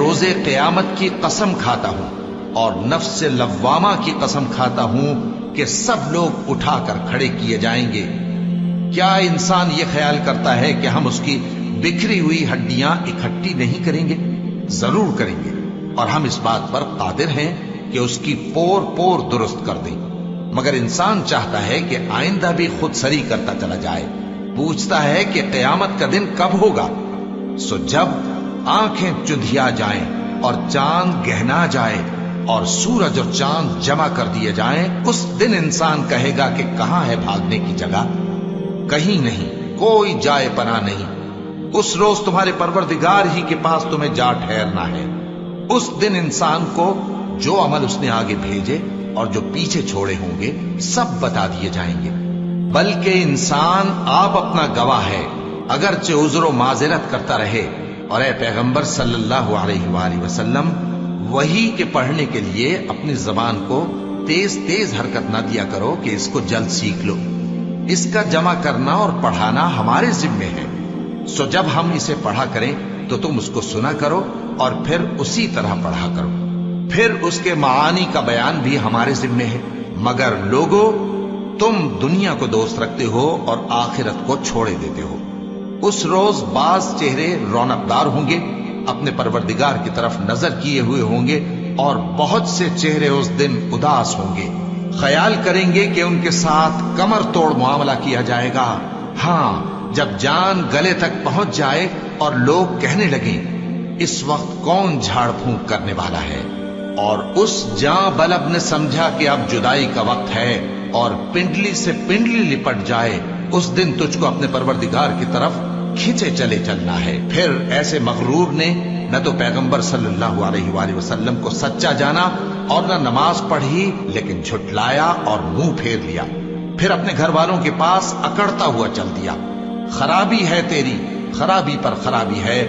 روز قیامت کی قسم کھاتا ہوں اور نفس لوامہ کی قسم کھاتا ہوں کہ سب لوگ اٹھا کر کھڑے کیے جائیں گے۔ کیا انسان یہ خیال کرتا ہے کہ ہم اس کی بکھری ہوئی ہڈیاں اکٹھی نہیں کریں گے؟ ضرور کریں گے، اور ہم اس بات پر قادر ہیں کہ اس کی پور پور درست کر دیں۔ مگر انسان چاہتا ہے کہ آئندہ بھی خود سری کرتا چلا جائے، پوچھتا ہے کہ قیامت کا دن کب ہوگا۔ سو جب آنکھیں چندھیا جائیں اور چاند گہنا جائے اور سورج اور چاند جمع کر دیے جائیں، اس دن انسان کہے گا کہ کہاں ہے بھاگنے کی جگہ؟ کہیں نہیں، کوئی جائے پناہ نہیں۔ اس روز تمہارے پروردگار ہی کے پاس تمہیں جا ٹھہرنا ہے۔ اس دن انسان کو جو عمل اس نے آگے بھیجے اور جو پیچھے چھوڑے ہوں گے سب بتا دیے جائیں گے۔ بلکہ انسان آپ اپنا گواہ ہے، اگرچہ عذر و معذرت کرتا رہے۔ اور اے پیغمبر صلی اللہ علیہ وآلہ وسلم، وحی کے پڑھنے کے لیے اپنی زبان کو تیز تیز حرکت نہ دیا کرو کہ اس کو جلد سیکھ لو۔ اس کا جمع کرنا اور پڑھانا ہمارے ذمے ہے۔ سو جب ہم اسے پڑھا کریں تو تم اس کو سنا کرو اور پھر اسی طرح پڑھا کرو۔ پھر اس کے معانی کا بیان بھی ہمارے ذمے ہے۔ مگر لوگو، تم دنیا کو دوست رکھتے ہو اور آخرت کو چھوڑے دیتے ہو۔ اس روز بعض چہرے رونق دار ہوں گے، اپنے پروردگار کی طرف نظر کیے ہوئے ہوں گے، اور بہت سے چہرے اس دن اداس ہوں گے، خیال کریں گے کہ ان کے ساتھ کمر توڑ معاملہ کیا جائے گا۔ ہاں، جب جان گلے تک پہنچ جائے اور لوگ کہنے لگیں اس وقت کون جھاڑ پھونک کرنے والا ہے، اور اس جاں بلب نے سمجھا کہ اب جدائی کا وقت ہے اور پنڈلی سے پنڈلی لپٹ جائے، اس دن تجھ کو اپنے پروردگار کی طرف کھینچے چلے چلنا ہے۔ پھر ایسے مغرور نے نہ تو پیغمبر صلی اللہ علیہ وآلہ وسلم کو سچا جانا اور نہ نماز پڑھی، لیکن جھٹلایا اور منہ پھیر لیا، پھر اپنے گھر والوں کے پاس اکڑتا ہوا چل دیا۔ خرابی ہے تیری، خرابی پر خرابی ہے،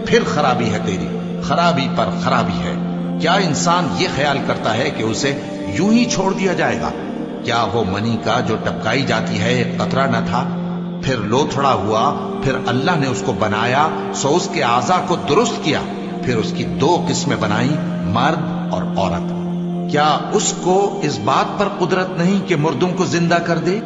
پھر خرابی ہے تیری، خرابی پر خرابی ہے۔ کیا انسان یہ خیال کرتا ہے کہ اسے یوں ہی چھوڑ دیا جائے گا؟ کیا وہ منی کا جو ٹپکائی جاتی ہے ایک قطرہ نہ تھا، پھر لوتھڑا ہوا، پھر اللہ نے اس کو بنایا، سو اس کے اعضاء کو درست کیا، پھر اس کی دو قسمیں بنائی، مرد اور عورت۔ کیا اس کو اس بات پر قدرت نہیں کہ مردوں کو زندہ کر دے؟